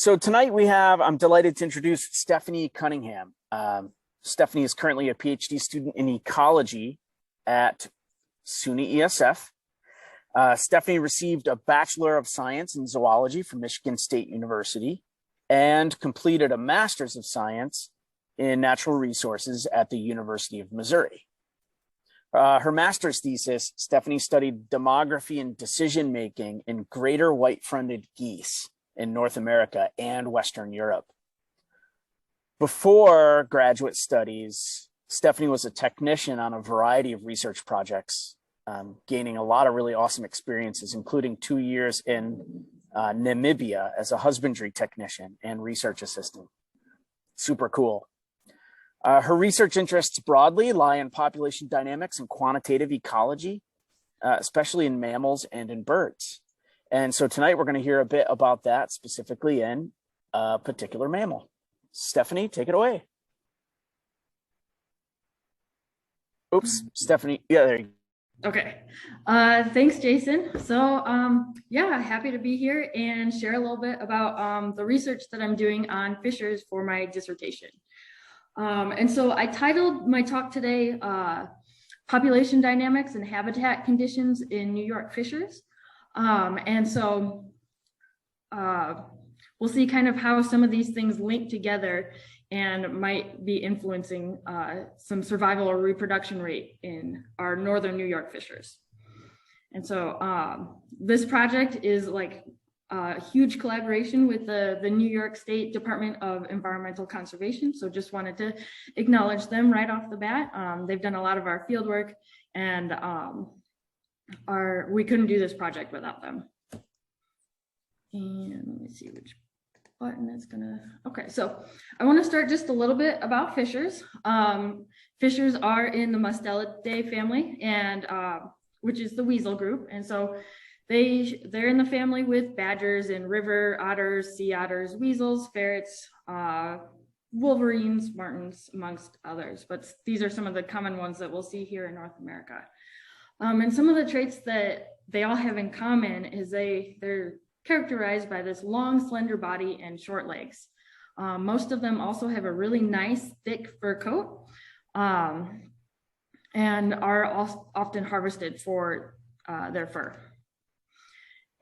So tonight I'm delighted to introduce Stephanie Cunningham. Stephanie is currently a PhD student in ecology at SUNY-ESF. Stephanie received a Bachelor of Science in Zoology from Michigan State University and completed a Master's of Science in Natural Resources at the University of Missouri. Her master's thesis, Stephanie studied demography and decision-making in greater white-fronted geese in North America and Western Europe. Before graduate studies, Stephanie was a technician on a variety of research projects, gaining a lot of really awesome experiences, including 2 years in Namibia as a husbandry technician and research assistant. Super cool. Her research interests broadly lie in population dynamics and quantitative ecology, especially in mammals and in birds. And so tonight we're going to hear a bit about that, specifically in a particular mammal. Stephanie, take it away. Oops, Stephanie. Yeah, there you go. Okay. Thanks, Jason. So yeah, happy to be here and share a little bit about the research that I'm doing on fishers for my dissertation. And so I titled my talk today, Population Dynamics and Habitat Conditions in New York Fishers. And so we'll see kind of how some of these things link together and might be influencing some survival or reproduction rate in our northern New York fishers. And so this project is like a huge collaboration with the New York State Department of Environmental Conservation. So just wanted to acknowledge them right off the bat. They've done a lot of our field work, and we couldn't do this project without them. And let me see which button it's gonna, okay, so I want to start just a little bit about fishers. Fishers are in the Mustelidae family, and which is the weasel group. And so they're in the family with badgers and river otters, sea otters, weasels, ferrets, wolverines, martins, amongst others. But these are some of the common ones that we'll see here in North America. And some of the traits that they all have in common is they're characterized by this long, slender body and short legs. Most of them also have a really nice, thick fur coat, and are often harvested for their fur.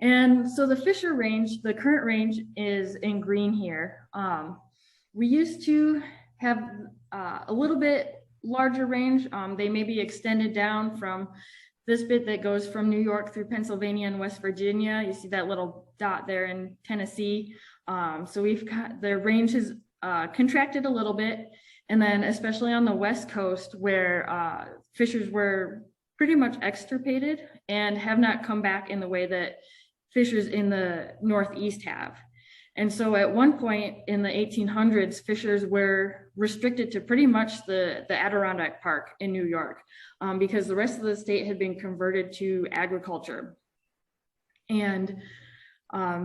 And so the fisher range, the current range is in green here. We used to have a little bit larger range. They may be extended down from this bit that goes from New York through Pennsylvania and West Virginia. You see that little dot there in Tennessee. So we've got, the range has contracted a little bit. And then especially on the West Coast, where fishers were pretty much extirpated and have not come back in the way that fishers in the Northeast have. And so at one point in the 1800s, fishers were restricted to pretty much the Adirondack Park in New York, because the rest of the state had been converted to agriculture. And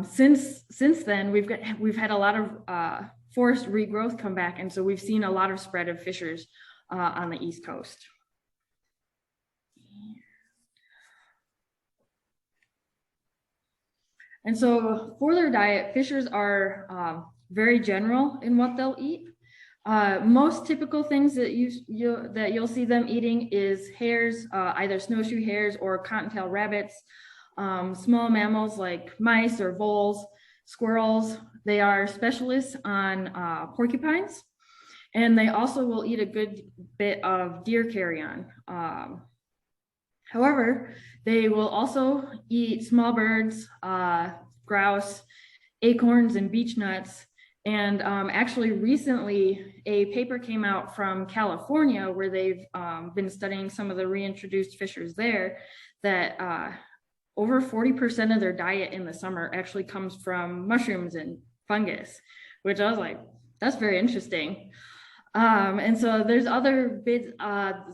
since then, we've had a lot of forest regrowth come back, and so we've seen a lot of spread of fishers on the East Coast. And so for their diet, fishers are very general in what they'll eat. Most typical things that you'll see them eating is hares, either snowshoe hares or cottontail rabbits, small mammals like mice or voles, squirrels. They are specialists on porcupines, and they also will eat a good bit of deer carrion. However, they will also eat small birds, grouse, acorns, and beech nuts. And actually recently, a paper came out from California where they've been studying some of the reintroduced fishers there, that over 40% of their diet in the summer actually comes from mushrooms and fungus, which I was like, that's very interesting. And so there's other bits,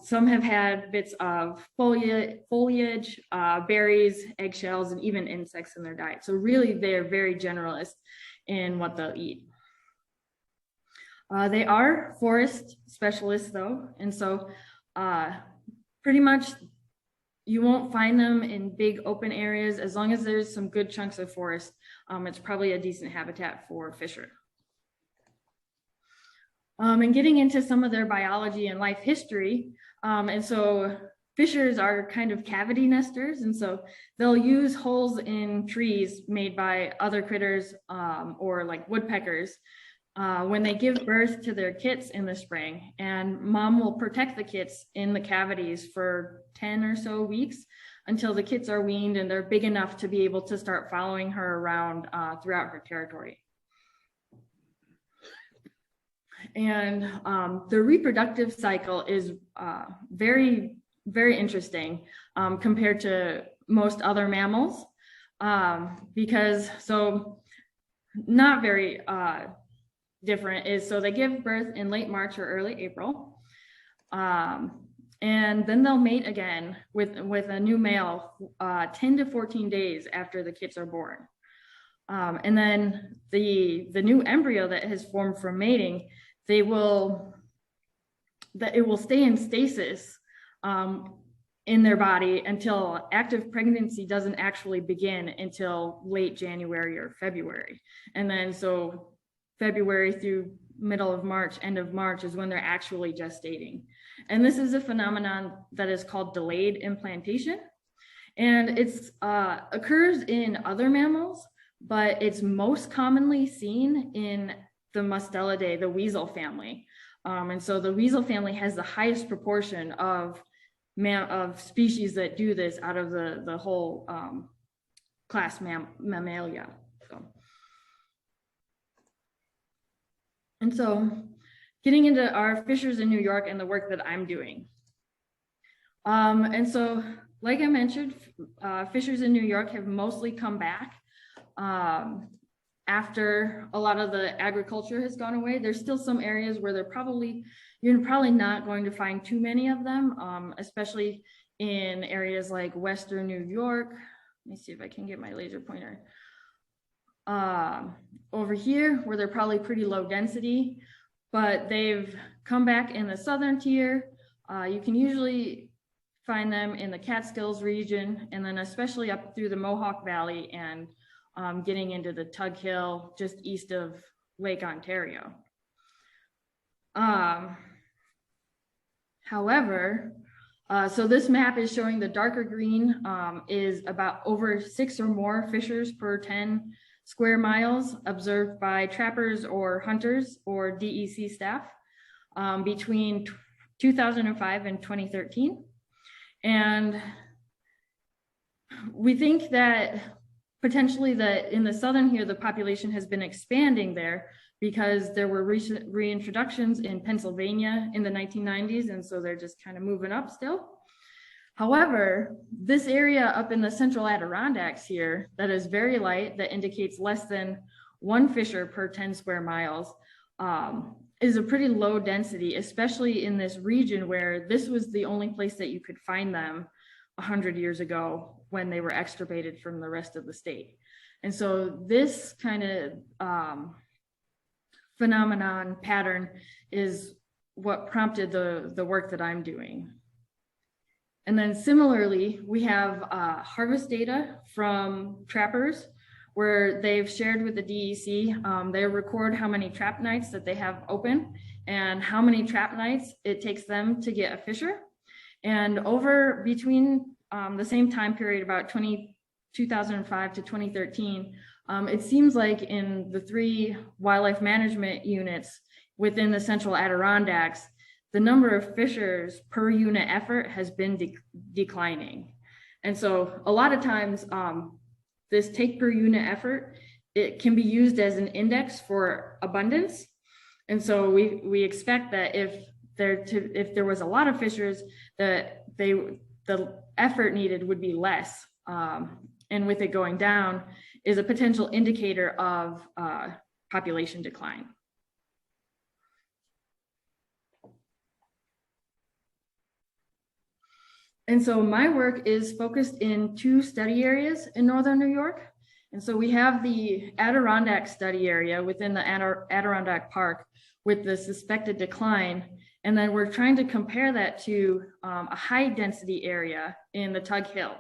some have had bits of foliage, berries, eggshells, and even insects in their diet. So really, they're very generalist in what they'll eat. They are forest specialists though. And so pretty much you won't find them in big open areas. As long as there's some good chunks of forest, it's probably a decent habitat for fisher. And getting into some of their biology and life history. And so fishers are kind of cavity nesters. And so they'll use holes in trees made by other critters or like woodpeckers when they give birth to their kits in the spring. And mom will protect the kits in the cavities for 10 or so weeks until the kits are weaned and they're big enough to be able to start following her around throughout her territory. And the reproductive cycle is very, very interesting compared to most other mammals because, so not very different is, so they give birth in late March or early April. And then they'll mate again with a new male 10 to 14 days after the kits are born. And then the new embryo that has formed from mating, it will stay in stasis in their body until active pregnancy doesn't actually begin until late January or February. And then so February through middle of March, end of March is when they're actually gestating. And this is a phenomenon that is called delayed implantation. And it's occurs in other mammals, but it's most commonly seen in the Mustelidae, the weasel family. And so the weasel family has the highest proportion of species that do this out of the whole class Mammalia. And so getting into our fishers in New York and the work that I'm doing. And so, like I mentioned, fishers in New York have mostly come back after a lot of the agriculture has gone away. There's still some areas where you're probably not going to find too many of them, especially in areas like Western New York. Let me see if I can get my laser pointer. Over here, where they're probably pretty low density, but they've come back in the southern tier. You can usually find them in the Catskills region, and then especially up through the Mohawk Valley and getting into the Tug Hill, just east of Lake Ontario. However, so this map is showing the darker green is about over 6 or more fishers per 10 square miles observed by trappers or hunters or DEC staff between 2005 and 2013. And we think that potentially that in the southern here, the population has been expanding there because there were recent reintroductions in Pennsylvania in the 1990s. And so they're just kind of moving up still. However, this area up in the central Adirondacks here that is very light, that indicates less than 1 fisher per 10 square miles, is a pretty low density, especially in this region where this was the only place that you could find them 100 years ago when they were extirpated from the rest of the state. And so this kind of phenomenon pattern is what prompted the work that I'm doing. And then similarly, we have harvest data from trappers where they've shared with the DEC. They record how many trap nights that they have open and how many trap nights it takes them to get a fisher. And over between the same time period, about 2005 to 2013, it seems like in the 3 wildlife management units within the central Adirondacks, the number of fishers per unit effort has been declining. And so a lot of times this take per unit effort, it can be used as an index for abundance. And so we expect that if there was a lot of fishers, that the effort needed would be less. And with it going down is a potential indicator of population decline. And so my work is focused in 2 study areas in Northern New York. And so we have the Adirondack study area within the Adirondack Park with the suspected decline. And then we're trying to compare that to a high density area in the Tug Hill.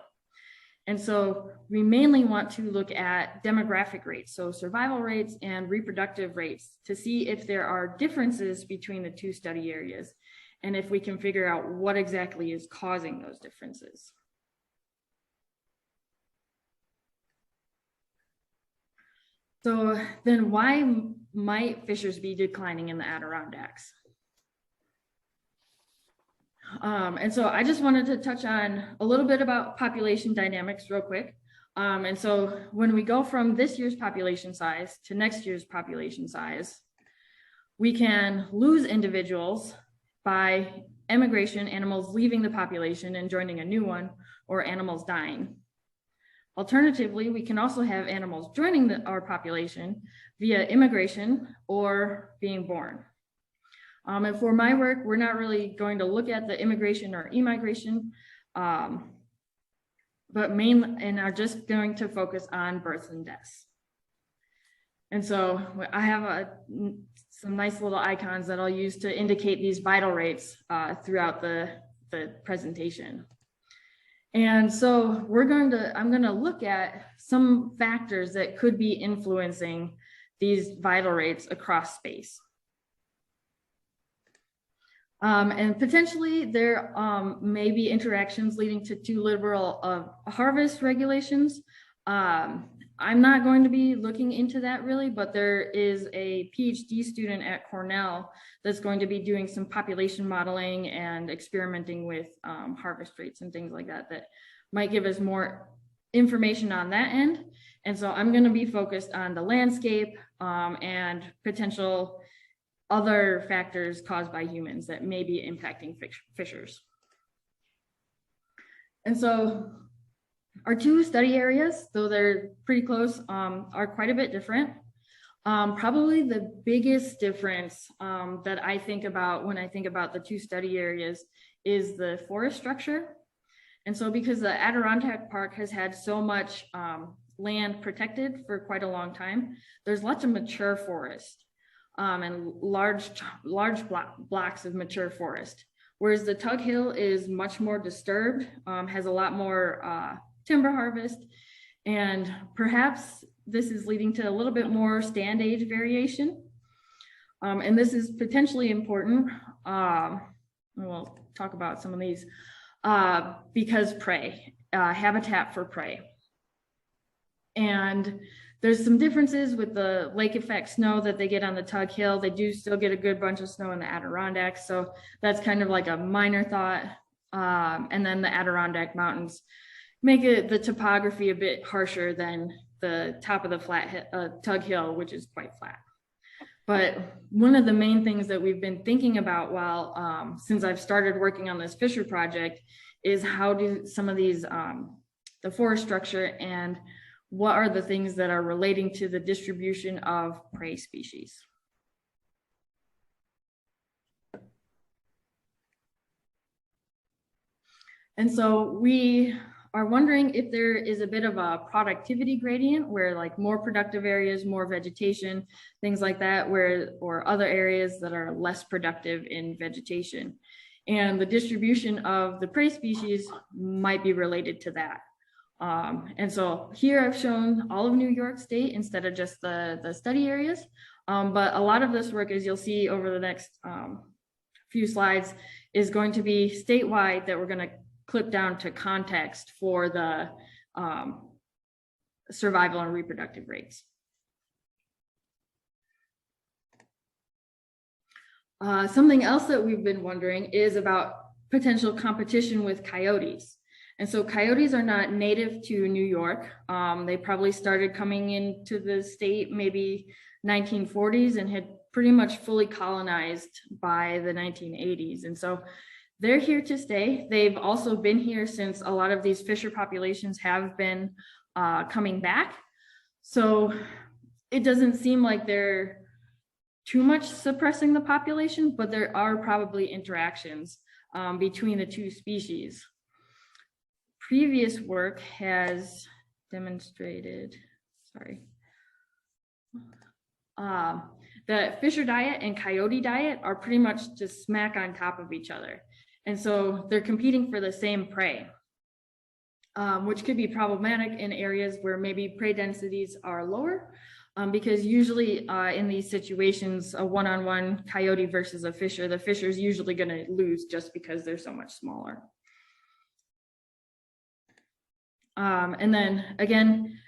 And so we mainly want to look at demographic rates, so survival rates and reproductive rates, to see if there are differences between the two study areas and if we can figure out what exactly is causing those differences. So then why might fishers be declining in the Adirondacks? And so I just wanted to touch on a little bit about population dynamics real quick. And so when we go from this year's population size to next year's population size, we can lose individuals by emigration, animals leaving the population and joining a new one, or animals dying. Alternatively, we can also have animals joining our population via immigration or being born. And for my work, we're not really going to look at the immigration or emigration, but are just going to focus on births and deaths. And so I have some nice little icons that I'll use to indicate these vital rates throughout the presentation. And so I'm going to look at some factors that could be influencing these vital rates across space. And potentially there may be interactions leading to too liberal harvest regulations. I'm not going to be looking into that really, but there is a Ph.D. student at Cornell that's going to be doing some population modeling and experimenting with harvest rates and things like that that might give us more information on that end. And so I'm going to be focused on the landscape and potential other factors caused by humans that may be impacting fishers. And so our two study areas, though they're pretty close, are quite a bit different. Probably the biggest difference that I think about when I think about the two study areas is the forest structure. And so because the Adirondack Park has had so much land protected for quite a long time, there's lots of mature forest and large blocks of mature forest. Whereas the Tug Hill is much more disturbed, has a lot more timber harvest, and perhaps this is leading to a little bit more stand age variation. And this is potentially important. We'll talk about some of these because prey, habitat for prey. And there's some differences with the lake effect snow that they get on the Tug Hill. They do still get a good bunch of snow in the Adirondacks. So that's kind of like a minor thought. And then the Adirondack Mountains make the topography a bit harsher than the top of the Tug Hill, which is quite flat. But one of the main things that we've been thinking about while since I've started working on this Fisher project is how do some of these, the forest structure and what are the things that are relating to the distribution of prey species. And so we are wondering if there is a bit of a productivity gradient where like more productive areas, more vegetation, things like that, or other areas that are less productive in vegetation. And the distribution of the prey species might be related to that. And so here I've shown all of New York State instead of just the study areas. But a lot of this work, as you'll see over the next few slides, is going to be statewide that we're going to clip down to context for the survival and reproductive rates. Something else that we've been wondering is about potential competition with coyotes. And so coyotes are not native to New York. They probably started coming into the state maybe 1940s and had pretty much fully colonized by the 1980s. And so they're here to stay. They've also been here since a lot of these fisher populations have been coming back. So it doesn't seem like they're too much suppressing the population, but there are probably interactions between the two species. Previous work has demonstrated, that fisher diet and coyote diet are pretty much just smack on top of each other. And so they're competing for the same prey, which could be problematic in areas where maybe prey densities are lower, because usually in these situations, a one-on-one coyote versus a fisher, the fisher is usually going to lose just because they're so much smaller. And then again,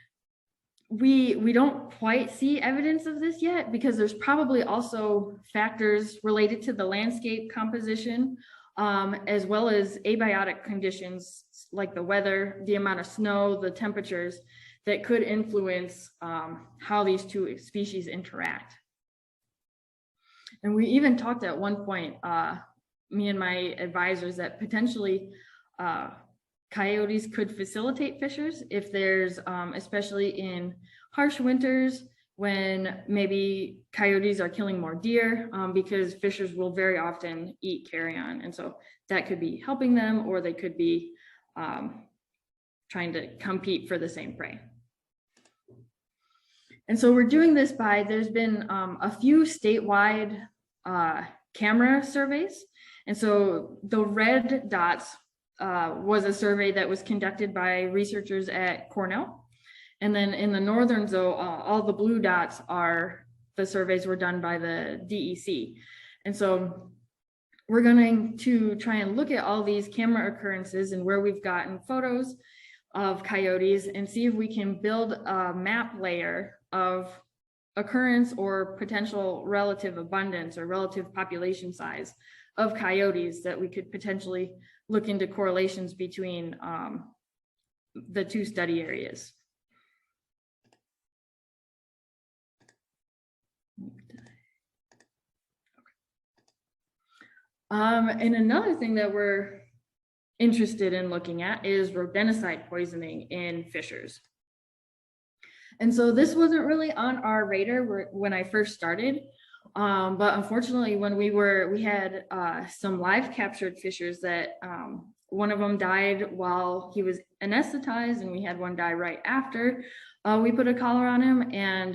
we don't quite see evidence of this yet, because there's probably also factors related to the landscape composition, as well as abiotic conditions like the weather, the amount of snow, the temperatures, that could influence how these two species interact. And we even talked at one point, me and my advisors, that potentially coyotes could facilitate fishers if there's, especially in harsh winters, when maybe coyotes are killing more deer, because fishers will very often eat carrion. And so that could be helping them, or they could be trying to compete for the same prey. And so we're doing this by, there's been a few statewide camera surveys. And so the red dots was a survey that was conducted by researchers at Cornell. And then in the northern zone, all the blue dots are the surveys were done by the DEC. And so we're going to try and look at all these camera occurrences and where we've gotten photos of coyotes, and see if we can build a map layer of occurrence or potential relative abundance or relative population size of coyotes, that we could potentially look into correlations between the two study areas. And another thing that we're interested in looking at is rodenticide poisoning in fishers. And so this wasn't really on our radar when I first started, but unfortunately, when we had some live captured fishers that one of them died while he was anesthetized, and we had one die right after. We put a collar on him, and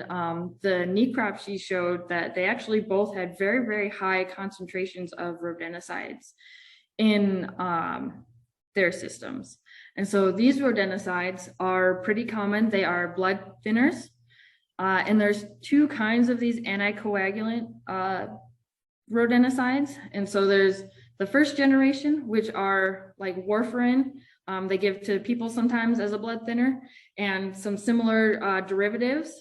the necropsy showed that they actually both had very, very high concentrations of rodenticides in their systems. And so these rodenticides are pretty common. They are blood thinners. And there's two kinds of these anticoagulant rodenticides. And so there's the first generation, which are like warfarin. They give to people sometimes as a blood thinner, and some similar derivatives.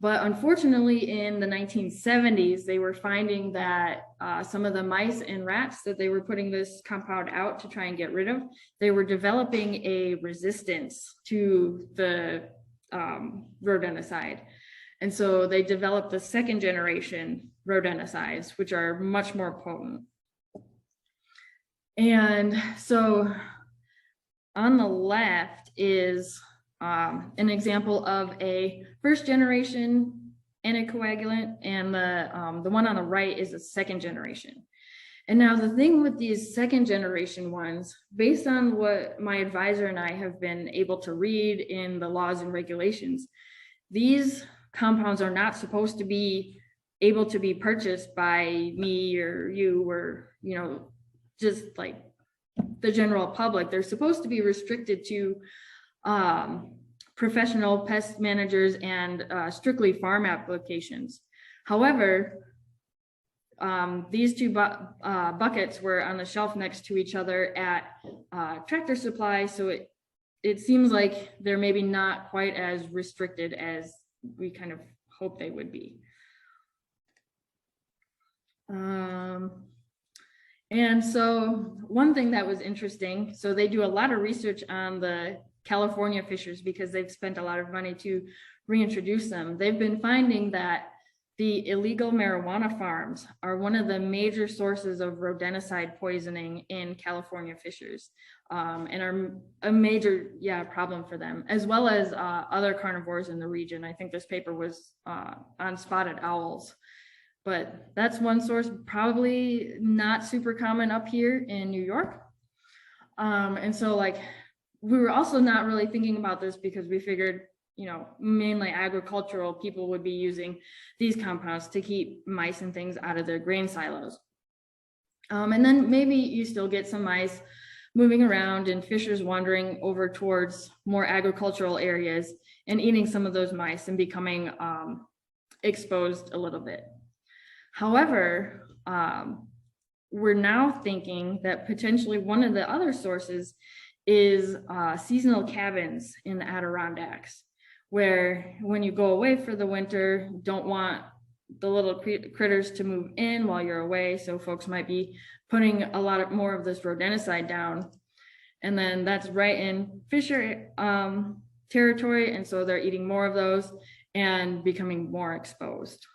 But unfortunately, in the 1970s, they were finding that some of the mice and rats that they were putting this compound out to try and get rid of, they were developing a resistance to the rodenticide. And so they developed the second generation rodenticides, which are much more potent. And so on the left is an example of a first generation anticoagulant, and the one on the right is a second generation. And now the thing with these second generation ones, based on what my advisor and I have been able to read in the laws and regulations, these compounds are not supposed to be able to be purchased by me or you, or, you know, just like the general public. They're supposed to be restricted to professional pest managers and strictly farm applications. However, these two buckets were on the shelf next to each other at Tractor Supply, so it seems like they're maybe not quite as restricted as we kind of hope they would be. And so one thing that was interesting, so they do a lot of research on the California fishers because they've spent a lot of money to reintroduce them. They've been finding that the illegal marijuana farms are one of the major sources of rodenticide poisoning in California fishers, and are a major problem for them, as well as other carnivores in the region. I think this paper was on spotted owls. But that's one source, probably not super common up here in New York. And so like, we were also not really thinking about this because we figured mainly agricultural people would be using these compounds to keep mice and things out of their grain silos. And then maybe you still get some mice moving around and fishers wandering over towards more agricultural areas and eating some of those mice and becoming exposed a little bit. However, we're now thinking that potentially one of the other sources is seasonal cabins in the Adirondacks, where when you go away for the winter, don't want the little critters to move in while you're away. So folks might be putting a lot more of this rodenticide down. And then that's right in fisher territory. And so they're eating more of those and becoming more exposed.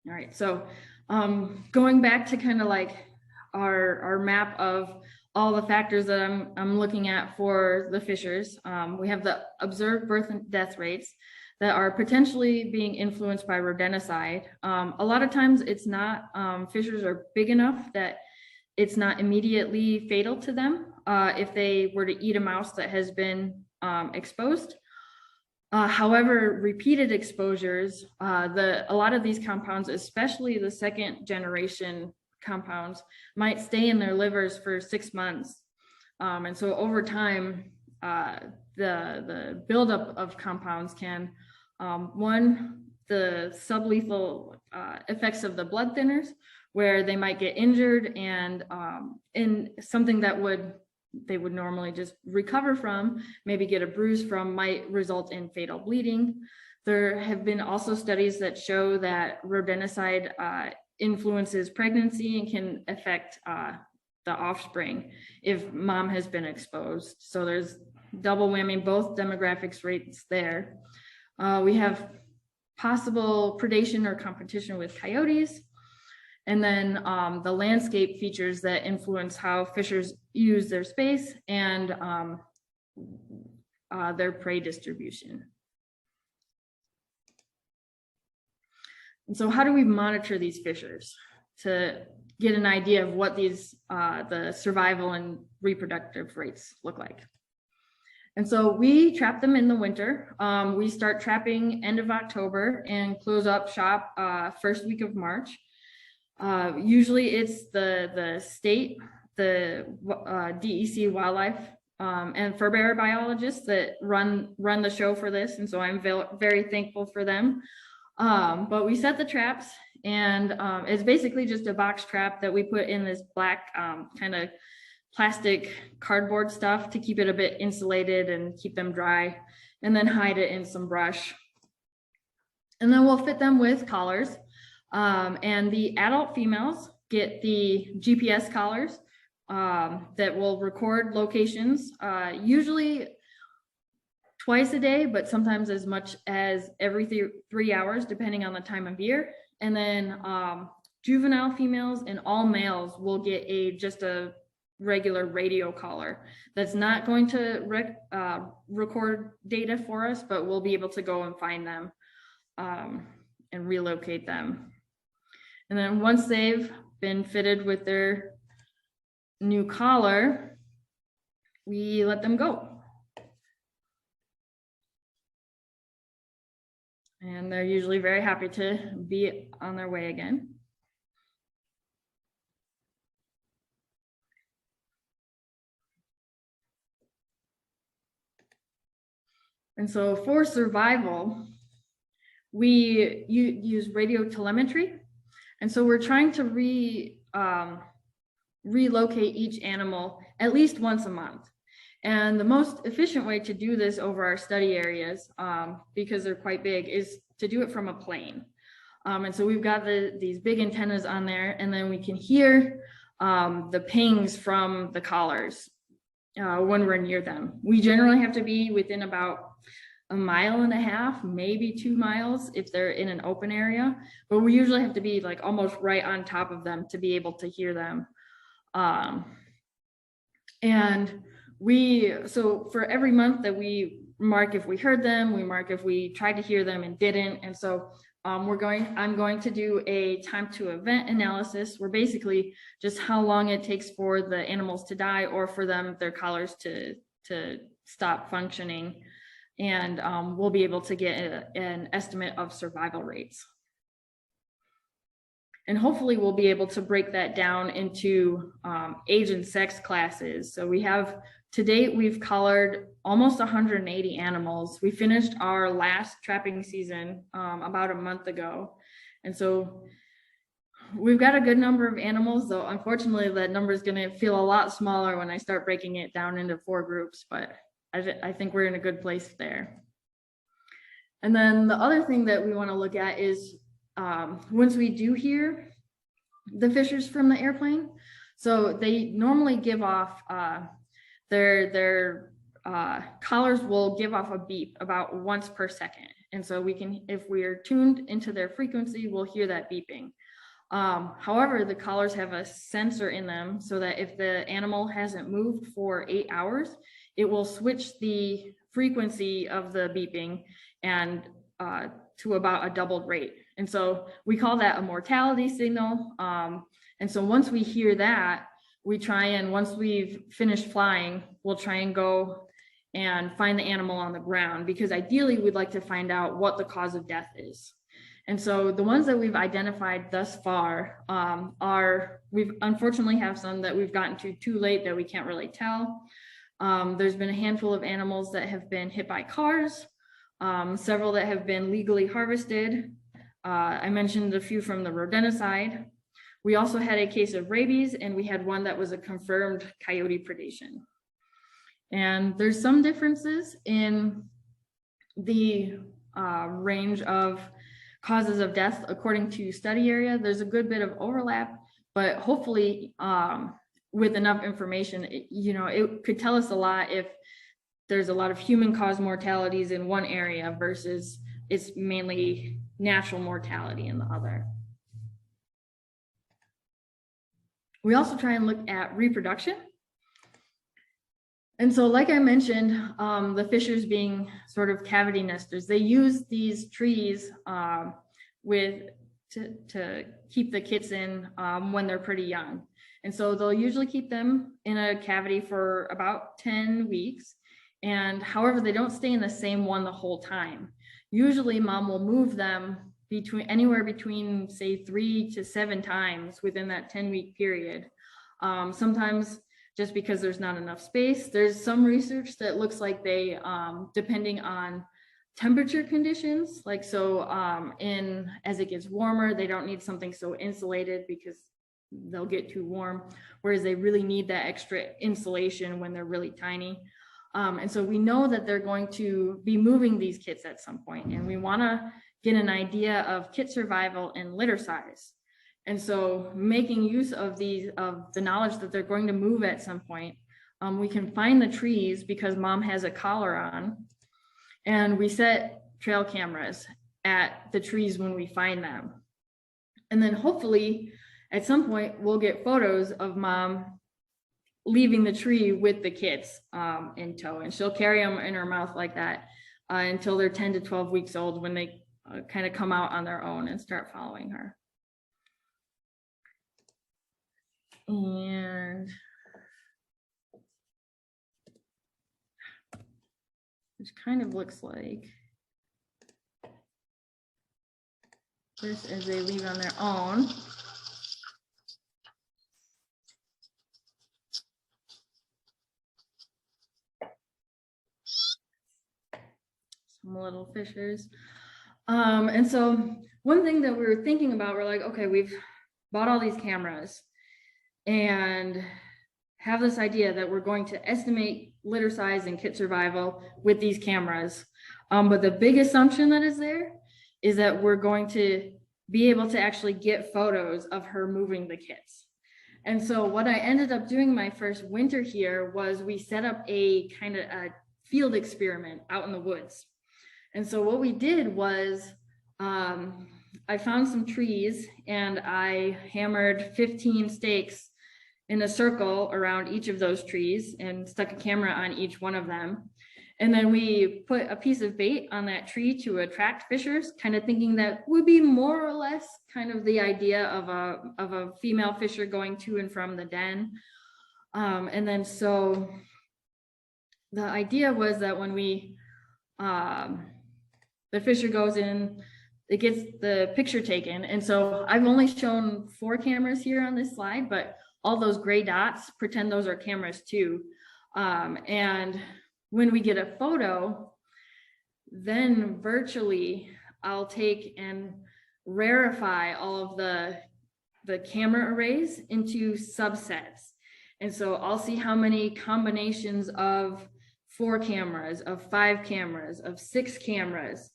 All right, so going back to kind of like our map of all the factors that I'm looking at for the fishers, we have the observed birth and death rates that are potentially being influenced by rodenticide. A lot of times it's not, fishers are big enough that it's not immediately fatal to them if they were to eat a mouse that has been exposed. However, repeated exposures, a lot of these compounds, especially the second generation compounds, might stay in their livers for 6 months. And so over time, the buildup of compounds can, one, the sublethal effects of the blood thinners, where they might get injured and in something that they would normally just recover from, maybe get a bruise from, might result in fatal bleeding. There have been also studies that show that rodenticide influences pregnancy and can affect the offspring if mom has been exposed. So there's double whammy, both demographics rates there. We have possible predation or competition with coyotes. And then the landscape features that influence how fishers use their space and their prey distribution. And so how do we monitor these fishers to get an idea of what these the survival and reproductive rates look like? And so we trap them in the winter. We start trapping end of October and close up shop first week of March. Usually it's the state, the DEC wildlife and fur bearer biologists that run the show for this. And so I'm very thankful for them. But we set the traps and it's basically just a box trap that we put in this black kind of plastic cardboard stuff to keep it a bit insulated and keep them dry, and then hide it in some brush. And then we'll fit them with collars. And the adult females get the GPS collars that will record locations, usually twice a day, but sometimes as much as every 3 hours, depending on the time of year. And then juvenile females and all males will get just a regular radio collar that's not going to record data for us, but we'll be able to go and find them and relocate them. And then once they've been fitted with their new collar, we let them go. And they're usually very happy to be on their way again. And so for survival, we use radio telemetry. And so we're trying to relocate each animal at least once a month. And the most efficient way to do this over our study areas, because they're quite big, is to do it from a plane. And so we've got these big antennas on there, and then we can hear the pings from the collars when we're near them. We generally have to be within about 1.5 miles, maybe 2 miles if they're in an open area, but we usually have to be like almost right on top of them to be able to hear them. And so for every month that we mark if we heard them, we mark if we tried to hear them and didn't. And so I'm going to do a time to event analysis, where basically just how long it takes for the animals to die or for their collars to stop functioning. And we'll be able to get an estimate of survival rates. And hopefully we'll be able to break that down into age and sex classes. So to date, we've collared almost 180 animals. We finished our last trapping season about a month ago. And so we've got a good number of animals, though unfortunately that number is gonna feel a lot smaller when I start breaking it down into 4 groups, but I think we're in a good place there. And then the other thing that we wanna look at is once we do hear the fishers from the airplane, so they normally give off their collars will give off a beep about once per second. And so if we are tuned into their frequency, we'll hear that beeping. However, the collars have a sensor in them so that if the animal hasn't moved for 8 hours, it will switch the frequency of the beeping and to about a doubled rate. And so we call that a mortality signal. And so once we hear that, once we've finished flying, we'll try and go and find the animal on the ground, because ideally we'd like to find out what the cause of death is. And so the ones that we've identified thus far we unfortunately have some that we've gotten to too late that we can't really tell. There's been a handful of animals that have been hit by cars, several that have been legally harvested. I mentioned a few from the rodenticide. We also had a case of rabies, and we had one that was a confirmed coyote predation. And there's some differences in the range of causes of death according to study area. There's a good bit of overlap, but hopefully with enough information, it could tell us a lot if there's a lot of human caused mortalities in one area versus it's mainly natural mortality in the other. We also try and look at reproduction. And so like I mentioned, the fishers being sort of cavity nesters, they use these trees to keep the kits in when they're pretty young. And so they'll usually keep them in a cavity for about 10 weeks. And however, they don't stay in the same one the whole time. Usually mom will move them anywhere between say 3 to 7 times within that 10-week period. Sometimes just because there's not enough space. There's some research that looks like they, depending on temperature conditions, like so as it gets warmer, they don't need something so insulated because they'll get too warm, whereas they really need that extra insulation when they're really tiny. And so we know that they're going to be moving these kits at some point, and we want to get an idea of kit survival and litter size. And so making use of the knowledge that they're going to move at some point, we can find the trees because mom has a collar on, and we set trail cameras at the trees when we find them. And then hopefully at some point we'll get photos of mom leaving the tree with the kits in tow, and she'll carry them in her mouth like that until they're 10 to 12 weeks old, when they kind of come out on their own and start following her. And which kind of looks like this as they leave on their own. Some little fishers. And so one thing that we were thinking about, we're like, okay, we've bought all these cameras and have this idea that we're going to estimate litter size and kit survival with these cameras. But the big assumption that is there is that we're going to be able to actually get photos of her moving the kits. And so what I ended up doing my first winter here was we set up a kind of a field experiment out in the woods. And so what we did was I found some trees and I hammered 15 stakes in a circle around each of those trees and stuck a camera on each one of them. And then we put a piece of bait on that tree to attract fishers, kind of thinking that would be more or less kind of the idea of a female fisher going to and from the den. And then so the idea was that when the fisher goes in, it gets the picture taken. And so I've only shown 4 cameras here on this slide, but all those gray dots, pretend those are cameras too. And when we get a photo, then virtually I'll take and rarefy all of the camera arrays into subsets. And so I'll see how many combinations of 4 cameras, of 5 cameras, of 6 cameras,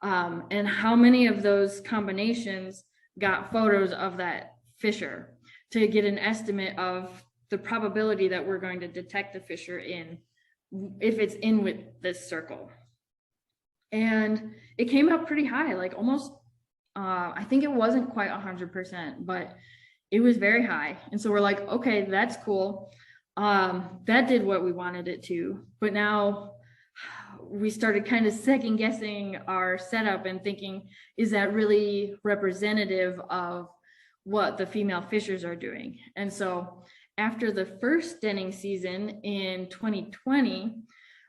and how many of those combinations got photos of that fisher, to get an estimate of the probability that we're going to detect the fisher if it's in with this circle. And it came out pretty high, like almost, I think it wasn't quite 100%, but it was very high. And so we're like, okay, that's cool. That did what we wanted it to, but now we started kind of second guessing our setup and thinking, is that really representative of what the female fishers are doing? And so after the first denning season in 2020,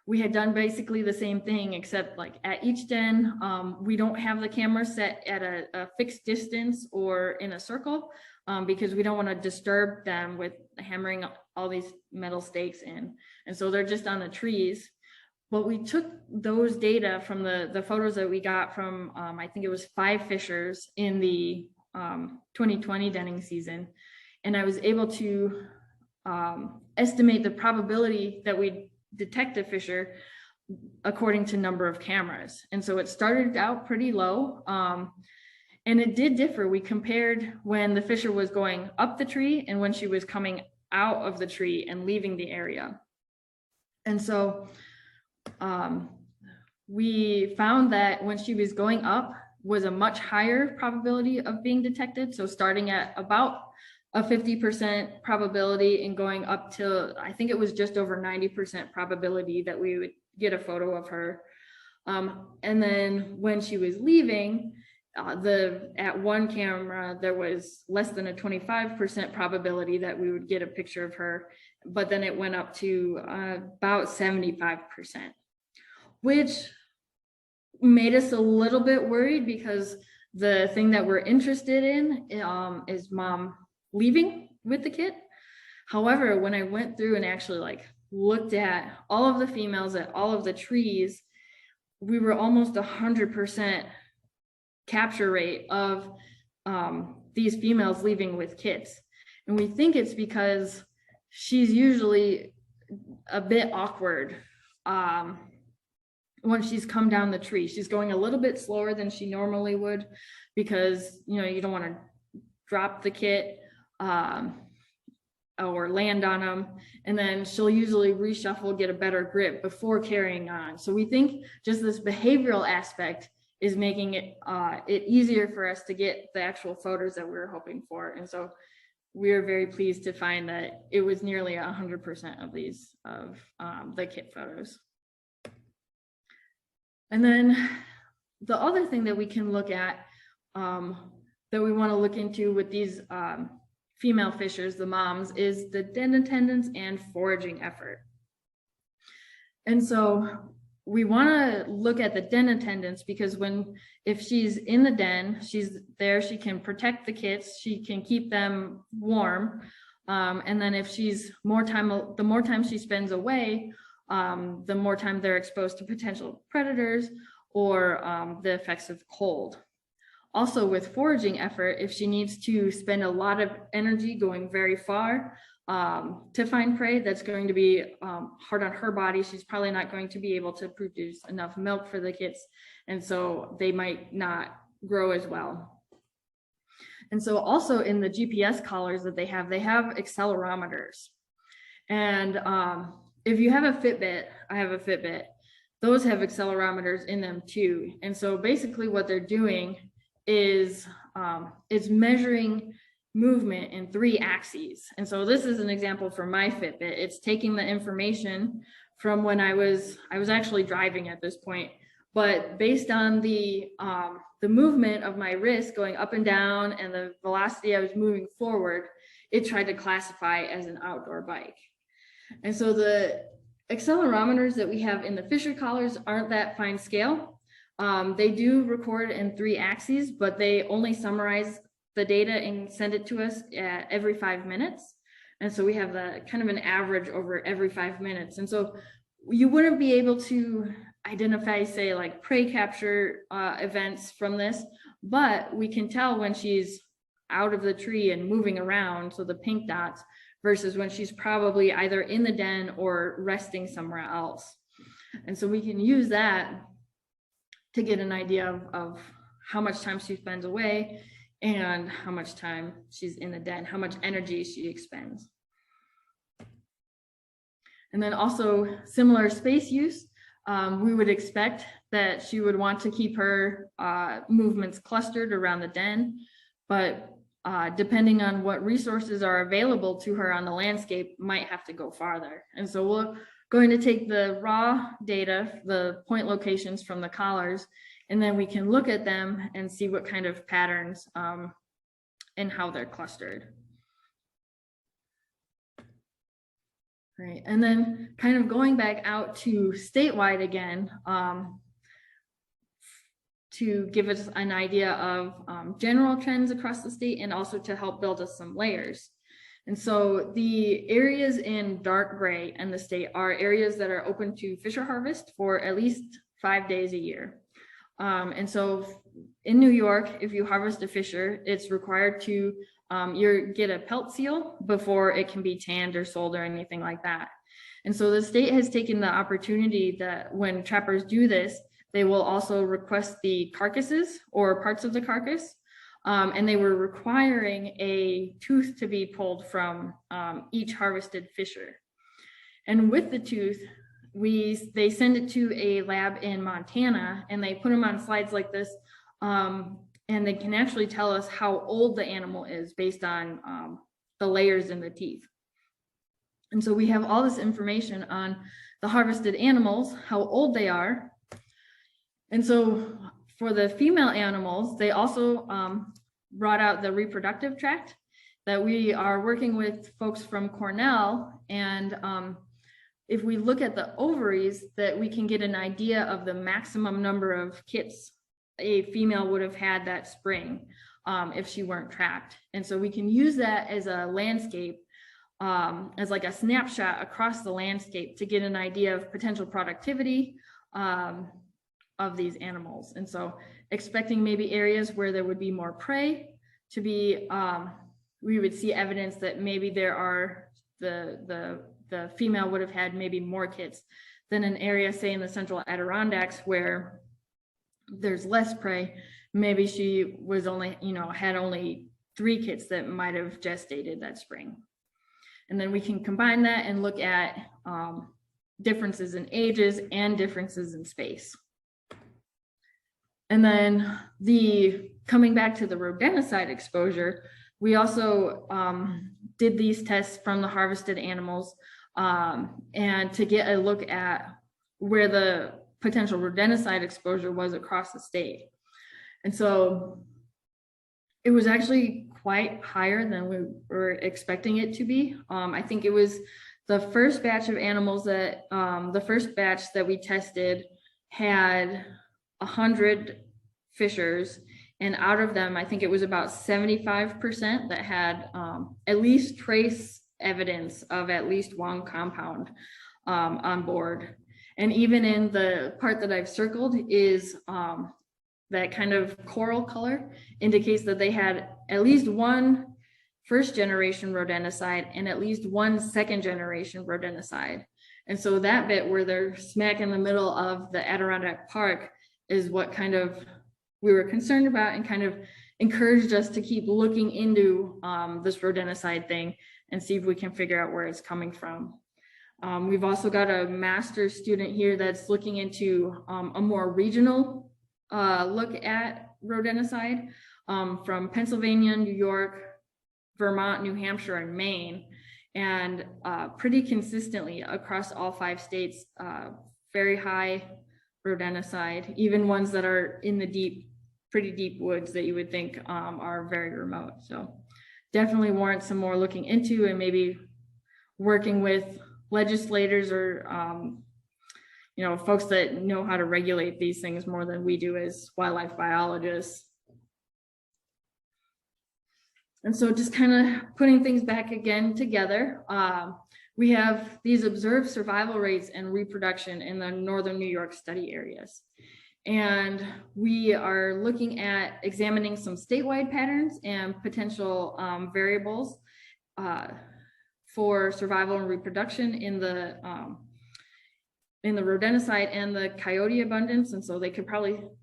we had done basically the same thing, except like at each den, we don't have the camera set at a fixed distance or in a circle, because we don't want to disturb them with hammering all these metal stakes in. And so they're just on the trees. But we took those data from the photos that we got from, I think it was 5 fishers in the 2020 denning season. And I was able to estimate the probability that we detect a fisher according to number of cameras. And so it started out pretty low, and it did differ. We compared when the fisher was going up the tree and when she was coming out of the tree and leaving the area. And so we found that when she was going up was a much higher probability of being detected. So starting at about a 50% probability and going up to, I think it was just over 90% probability that we would get a photo of her. And then when she was leaving, at one camera, there was less than a 25% probability that we would get a picture of her, but then it went up to about 75%, which made us a little bit worried, because the thing that we're interested in is mom leaving with the kid. However, when I went through and actually like looked at all of the females at all of the trees, we were almost 100% capture rate of these females leaving with kids. And we think it's because she's usually a bit awkward when she's come down the tree. She's going a little bit slower than she normally would, because you don't want to drop the kit or land on them, and then she'll usually reshuffle, get a better grip before carrying on. So we think just this behavioral aspect is making it easier for us to get the actual photos that we were hoping for. And so we are very pleased to find that it was nearly 100% of these the kit photos. And then the other thing that we can look at, that we want to look into with these female fishers, the moms, is the den attendance and foraging effort. And so we want to look at the den attendance, because if she's in the den, she's there, she can protect the kits, she can keep them warm. And then if she's the more time she spends away, the more time they're exposed to potential predators or the effects of cold. Also with foraging effort, if she needs to spend a lot of energy going very far to find prey, that's going to be hard on her body. She's probably not going to be able to produce enough milk for the kits, and so they might not grow as well. And so also in the GPS collars that they have accelerometers. And if you have a Fitbit, I have a Fitbit, those have accelerometers in them too. And so basically what they're doing is it's measuring movement in 3 axes. And so this is an example for my Fitbit. It's taking the information from when I was actually driving at this point, but based on the movement of my wrist going up and down and the velocity I was moving forward, it tried to classify as an outdoor bike. And so the accelerometers that we have in the Fisher collars aren't that fine scale. They do record in 3 axes, but they only summarize the data and send it to us every 5 minutes. And so we have the kind of an average over every 5 minutes. And so you wouldn't be able to identify, say, like prey capture events from this, but we can tell when she's out of the tree and moving around, so the pink dots, versus when she's probably either in the den or resting somewhere else. And so we can use that to get an idea of how much time she spends away and how much time she's in the den, how much energy she expends. And then also similar space use, we would expect that she would want to keep her movements clustered around the den, but depending on what resources are available to her on the landscape, might have to go farther. And so we're going to take the raw data, the point locations from the collars, and then we can look at them and see what kind of patterns and how they're clustered. Right, and then kind of going back out to statewide again, to give us an idea of general trends across the state and also to help build us some layers. And so the areas in dark gray in the state are areas that are open to fisher harvest for at least 5 days a year. And so in New York, if you harvest a fisher, it's required to get a pelt seal before it can be tanned or sold or anything like that. And so the state has taken the opportunity that when trappers do this, they will also request the carcasses or parts of the carcass. And they were requiring a tooth to be pulled from each harvested fisher. And with the tooth, they send it to a lab in Montana and they put them on slides like this. And they can actually tell us how old the animal is based on the layers in the teeth. And so we have all this information on the harvested animals, how old they are. And so for the female animals, they also brought out the reproductive tract that we are working with folks from Cornell. And if we look at the ovaries, that we can get an idea of the maximum number of kits a female would have had that spring if she weren't tracked. And so we can use that as a landscape, as like a snapshot across the landscape to get an idea of potential productivity of these animals. And so expecting maybe areas where there would be more prey to be, we would see evidence that maybe there are the female would have had maybe more kits than an area, say in the central Adirondacks, where there's less prey. Maybe she was only, had only 3 kits that might have gestated that spring. And then we can combine that and look at differences in ages and differences in space. And then coming back to the rodenticide exposure, we also did these tests from the harvested animals and to get a look at where the potential rodenticide exposure was across the state. And so it was actually quite higher than we were expecting it to be. I think it was the first batch of animals that, the first batch that we tested had 100 fishers. And out of them, I think it was about 75% that had at least trace evidence of at least one compound on board. And even in the part that I've circled is that kind of coral color indicates that they had at least one first generation rodenticide and at least one second generation rodenticide. And so that bit where they're smack in the middle of the Adirondack Park is what kind of we were concerned about and kind of encouraged us to keep looking into this rodenticide thing and see if we can figure out where it's coming from. We've also got a master's student here that's looking into a more regional look at rodenticide from Pennsylvania, New York, Vermont, New Hampshire, and Maine. and pretty consistently across all 5 states, very high rodenticide, even ones that are in the pretty deep woods that you would think are very remote. So definitely warrants some more looking into, and maybe working with legislators or folks that know how to regulate these things more than we do as wildlife biologists. And so just kind of putting things back again together, we have these observed survival rates and reproduction in the northern New York study areas. And we are looking at examining some statewide patterns and potential variables for survival and reproduction in the rodenticide and the coyote abundance. And so they could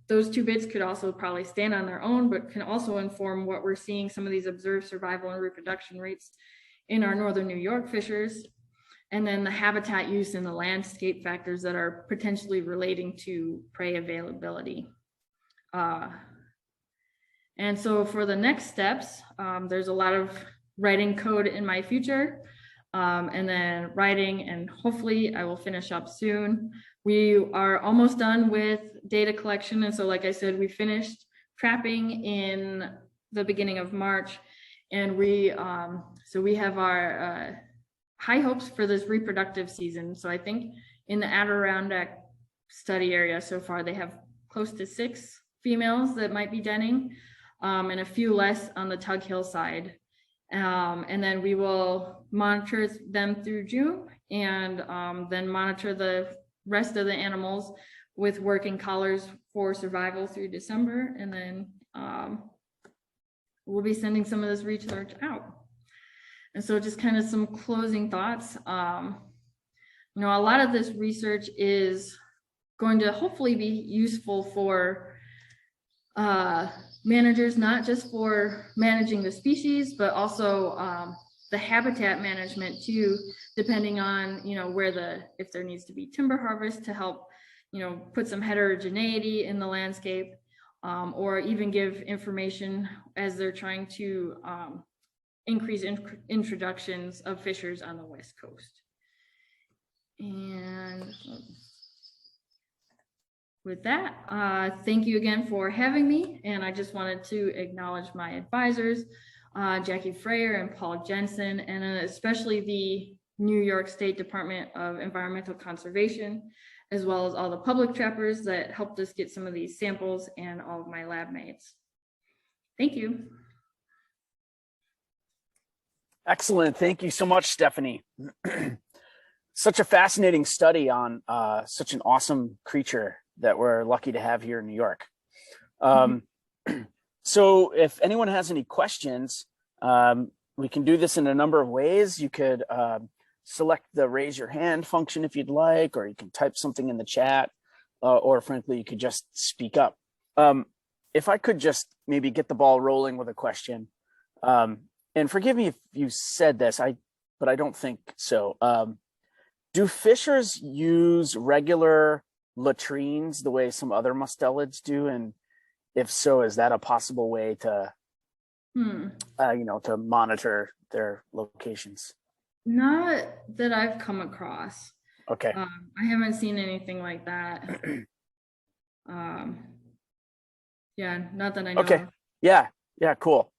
those 2 bits could also probably stand on their own, but can also inform what we're seeing, some of these observed survival and reproduction rates in our northern New York fishers. And then the habitat use and the landscape factors that are potentially relating to prey availability. And so for the next steps, there's a lot of writing code in my future, and then writing, and hopefully I will finish up soon. We are almost done with data collection. And so, like I said, we finished trapping in the beginning of March, and we have our high hopes for this reproductive season. So I think in the Adirondack study area so far, they have close to 6 females that might be denning, and a few less on the Tug Hill side. And then we will monitor them through June, and then monitor the rest of the animals with working collars for survival through December. And then we'll be sending some of this research out. And so just kind of some closing thoughts. A lot of this research is going to hopefully be useful for managers, not just for managing the species, but also the habitat management too, depending on, if there needs to be timber harvest to help, put some heterogeneity in the landscape, or even give information as they're trying to increase introductions of fishers on the West Coast. And with that, thank you again for having me. And I just wanted to acknowledge my advisors, Jackie Freyer and Paul Jensen, and especially the New York State Department of Environmental Conservation, as well as all the public trappers that helped us get some of these samples, and all of my lab mates. Thank you. Excellent. Thank you so much, Stephanie. Such a fascinating study on such an awesome creature that we're lucky to have here in New York. So if anyone has any questions, we can do this in a number of ways. You could select the raise your hand function if you'd like, or you can type something in the chat, or frankly, you could just speak up. If I could just maybe get the ball rolling with a question. And forgive me if you said this, but I don't think so. Do fishers use regular latrines the way some other mustelids do? And if so, is that a possible way to, to monitor their locations? Not that I've come across. Okay. I haven't seen anything like that. Yeah, not that I know. Okay. Of. Yeah. Cool.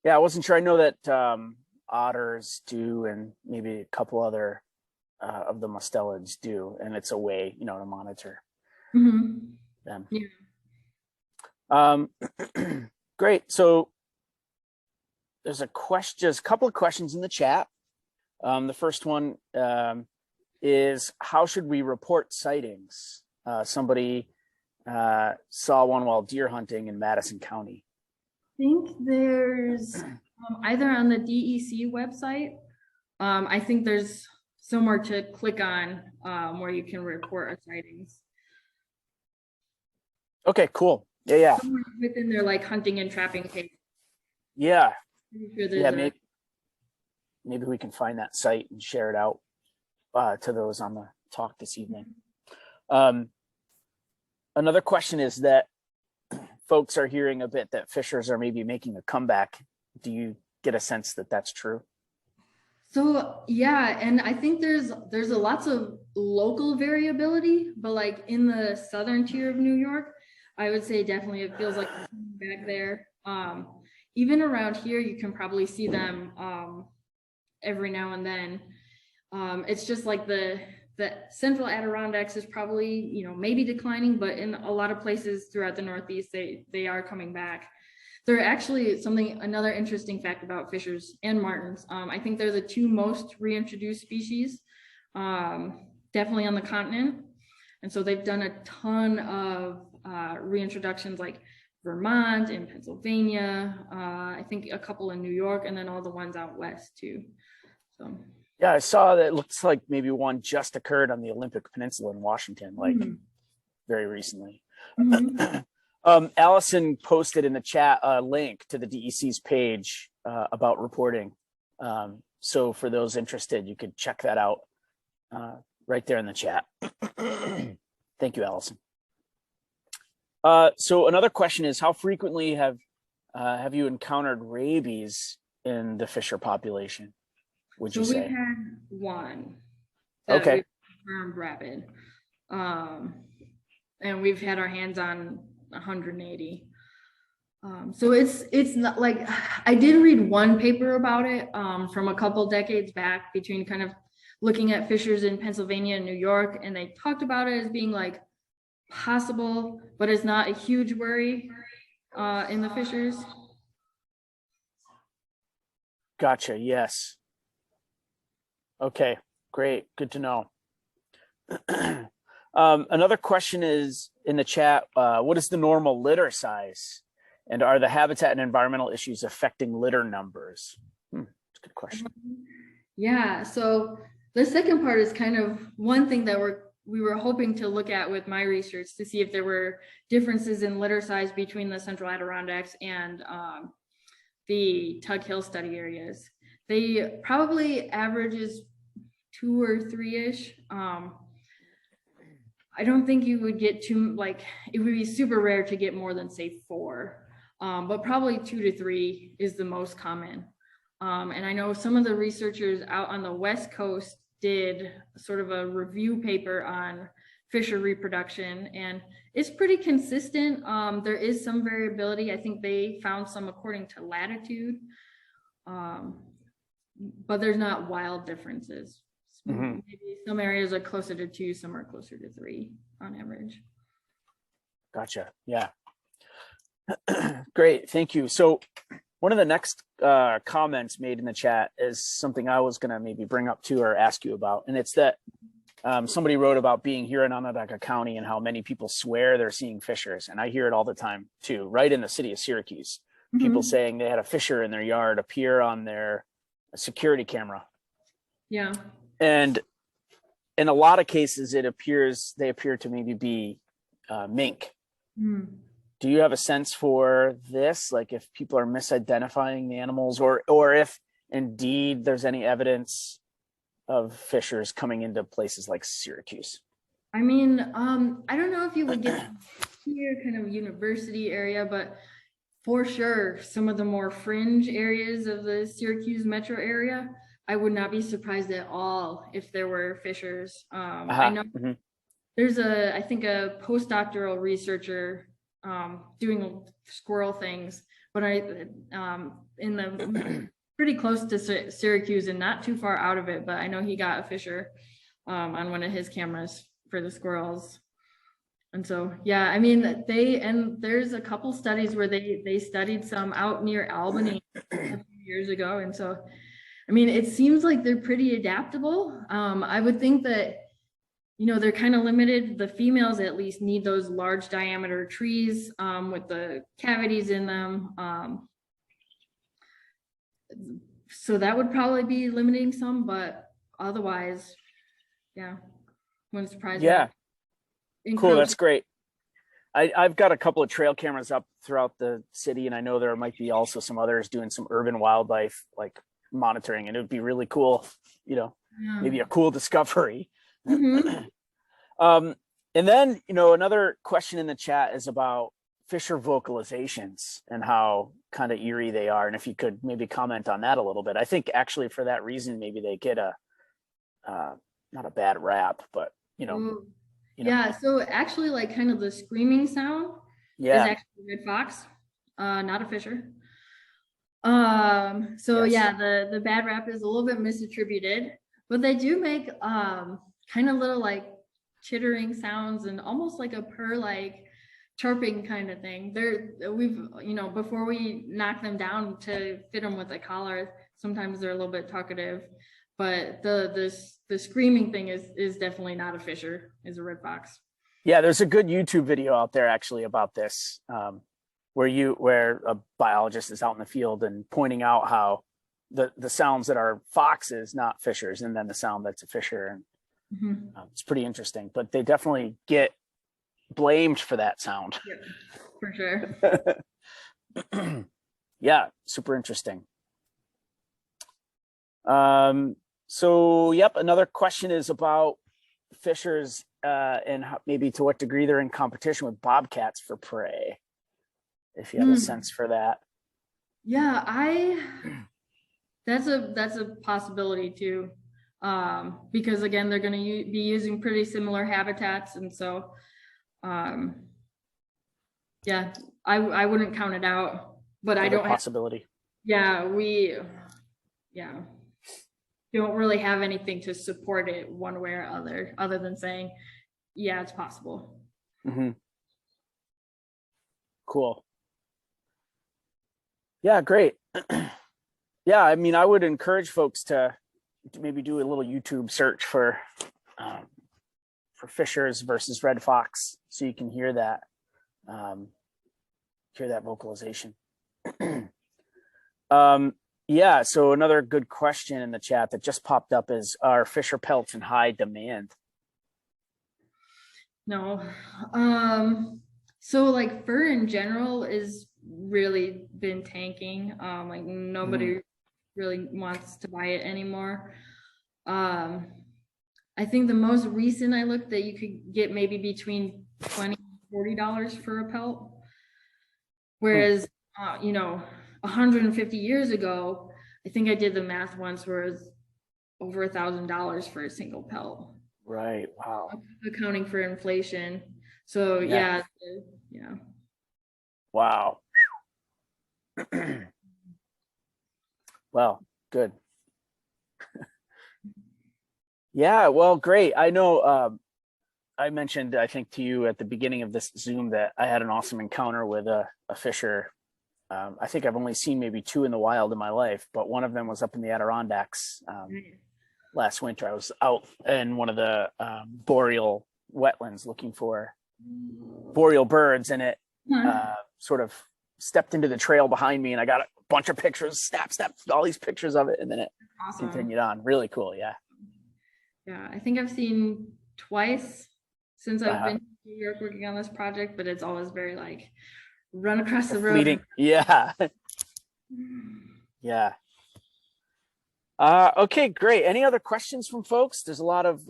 Yeah, I wasn't sure. I know that otters do, and maybe a couple other of the mustelids do, and it's a way, to monitor them. Yeah. Great. So there's a couple of questions in the chat. The first one is, how should we report sightings? Somebody saw one while deer hunting in Madison County. I think there's either on the DEC website. I think there's somewhere to click on where you can report a sightings. Okay, cool. Yeah. Somewhere within their hunting and trapping page. Yeah. Sure maybe we can find that site and share it out to those on the talk this evening. Another question is that folks are hearing a bit that fishers are maybe making a comeback. Do you get a sense that that's true? So yeah, and I think there's a lots of local variability, but like in the southern tier of New York, I would say definitely it feels like back there. Even around here, you can probably see them every now and then. It's just like the central Adirondacks is probably, you know, maybe declining, but in a lot of places throughout the Northeast, they are coming back. They're actually another interesting fact about fishers and martins. I think they're the two most reintroduced species, definitely on the continent. And so they've done a ton of reintroductions like Vermont and Pennsylvania, I think a couple in New York, and then all the ones out west too. So Yeah, I saw that. It looks like maybe one just occurred on the Olympic Peninsula in Washington, like very recently. Allison posted in the chat a link to the DEC's page about reporting. So for those interested, you could check that out right there in the chat. Thank you, Allison. So another question is, how frequently have you encountered rabies in the fisher population? Would you say? We've had one. Okay. Confirmed rapid, and we've had our hands on 180. So it's not like, I did read one paper about it from a couple decades back, between kind of looking at fishers in Pennsylvania and New York, and they talked about it as being like possible, but it's not a huge worry in the fishers. Gotcha. Yes. Okay, great. Good to know. Another question is in the chat, what is the normal litter size? And are the habitat and environmental issues affecting litter numbers? That's a good question. Yeah, so the second part is kind of one thing that we were hoping to look at with my research, to see if there were differences in litter size between the central Adirondacks and the Tug Hill study areas. They probably averages 2 or 3-ish. I don't think you would get too, like, it would be super rare to get more than say 4, but probably 2 to 3 is the most common. And I know some of the researchers out on the West Coast did sort of a review paper on fisher reproduction, and it's pretty consistent. There is some variability. I think they found some according to latitude, but there's not wild differences. Maybe some areas are closer to 2, some are closer to 3 on average. Gotcha. Yeah. Great. Thank you. So one of the next comments made in the chat is something I was going to maybe bring up too, or ask you about. And it's that somebody wrote about being here in Onondaga County and how many people swear they're seeing fishers. And I hear it all the time too, right in the city of Syracuse. People saying they had a fisher in their yard appear on their security camera. Yeah. And in a lot of cases, they appear to maybe be mink. Do you have a sense for this? Like if people are misidentifying the animals, or if indeed there's any evidence of fishers coming into places like Syracuse? I mean, I don't know if you would get here kind of university area, but for sure, some of the more fringe areas of the Syracuse metro area, I would not be surprised at all if there were fishers. I know there's I think a postdoctoral researcher doing squirrel things, but in the pretty close to Syracuse and not too far out of it, but I know he got a fisher on one of his cameras for the squirrels. And so, yeah, I mean, there's a couple studies where they studied some out near Albany a few years ago. And so, I mean, it seems like they're pretty adaptable. I would think that, you know, they're kind of limited. The females at least need those large diameter trees with the cavities in them. So that would probably be limiting some, but otherwise, yeah, wouldn't surprise me. Yeah. Cool, that's great. I've got a couple of trail cameras up throughout the city, and I know there might be also some others doing some urban wildlife like monitoring, and it would be really cool, you know, maybe a cool discovery. And then, you know, another question in the chat is about fisher vocalizations and how kind of eerie they are. And if you could maybe comment on that a little bit. I think actually for that reason, maybe they get a, not a bad rap, but you know. Yeah, so actually like kind of the screaming sound is Yeah. actually a red fox, not a fisher. So Yes. yeah, the bad rap is a little bit misattributed, but they do make kind of little like chittering sounds and almost like a purr, like chirping kind of thing. We've, you know, before we knock them down to fit them with a collar, sometimes they're a little bit talkative, but the screaming thing is definitely not a fisher, is a red fox. Yeah, there's a good YouTube video out there actually about this, where a biologist is out in the field and pointing out how the sounds that are foxes, not fishers, and then the sound that's a fisher, and it's pretty interesting. But they definitely get blamed for that sound. Yeah, for sure. Yeah, super interesting. So yep, another question is about fishers and maybe to what degree they're in competition with bobcats for prey, if you have a sense for that. Yeah, that's a possibility too, because again, they're going to be using pretty similar habitats, and so yeah, I wouldn't count it out, but I don't possibility. We don't really have anything to support it one way or other than saying, yeah, it's possible. Cool. Yeah, great. Yeah, I mean, I would encourage folks to maybe do a little YouTube search for fishers versus red fox, so you can hear that vocalization. Yeah, so another good question in the chat that just popped up is, are fisher pelts in high demand? No. So like fur in general is really been tanking. Like nobody really wants to buy it anymore. I think the most recent I looked that you could get maybe between $20 and $40 for a pelt. Whereas, you know, 150 years ago, I think I did the math once where it was over $1,000 for a single pelt. Right. Wow. Accounting for inflation. So yeah. Wow. Well, good. Yeah, well, great. I know I mentioned, I think, to you at the beginning of this Zoom that I had an awesome encounter with a fisher. I think I've only seen maybe 2 in the wild in my life, but one of them was up in the Adirondacks last winter. I was out in one of the boreal wetlands looking for boreal birds, and it sort of stepped into the trail behind me, and I got a bunch of pictures, snap, all these pictures of it, and then it continued on. Really cool. Yeah. Yeah, I think I've seen twice since I've been to New York working on this project, but it's always very like run across the road. Fleeting. Yeah. Yeah. Okay, great. Any other questions from folks? There's a lot of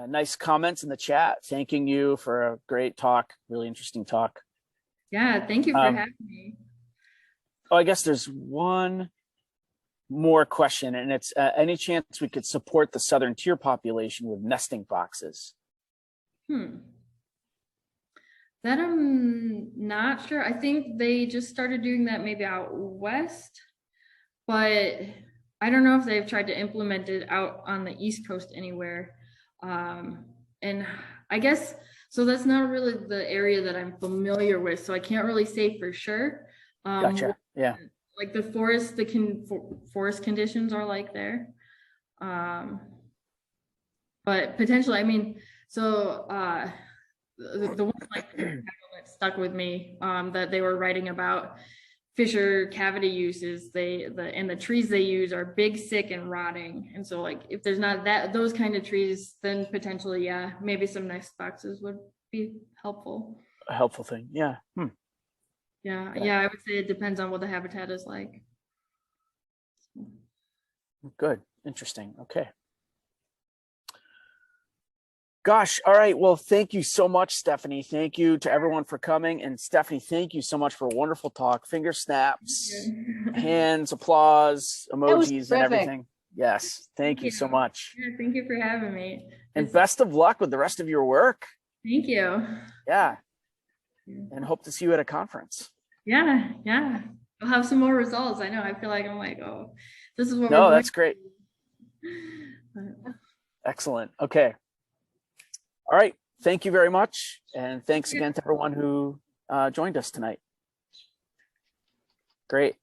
nice comments in the chat thanking you for a great talk, really interesting talk. Yeah, thank you for having me. Oh, I guess there's one more question, and it's any chance we could support the southern tier population with nesting foxes? That I'm not sure. I think they just started doing that maybe out west, but I don't know if they've tried to implement it out on the East Coast anywhere. And I guess, so that's not really the area that I'm familiar with, so I can't really say for sure. Gotcha. Yeah. Like the forest conditions are like there. But potentially, I mean, so the one like that stuck with me that they were writing about fisher cavity uses, and the trees they use are big, sick, and rotting. And so like if there's not those kind of trees, then potentially, yeah, maybe some nest boxes would be helpful. A helpful thing. Yeah. Yeah, I would say it depends on what the habitat is like. Good. Interesting. Okay. Gosh. All right. Well, thank you so much, Stephanie. Thank you to everyone for coming. And Stephanie, thank you so much for a wonderful talk. Finger snaps, hands, applause, emojis, and everything. Yes. Thank you so much. Yeah, thank you for having me. And best of luck with the rest of your work. Thank you. Yeah. And hope to see you at a conference. Yeah. Yeah. I'll have some more results. I know. I feel like I'm like, oh, this is what No, that's great. But... Excellent. Okay. All right. Thank you very much. And thanks again to everyone who joined us tonight. Great.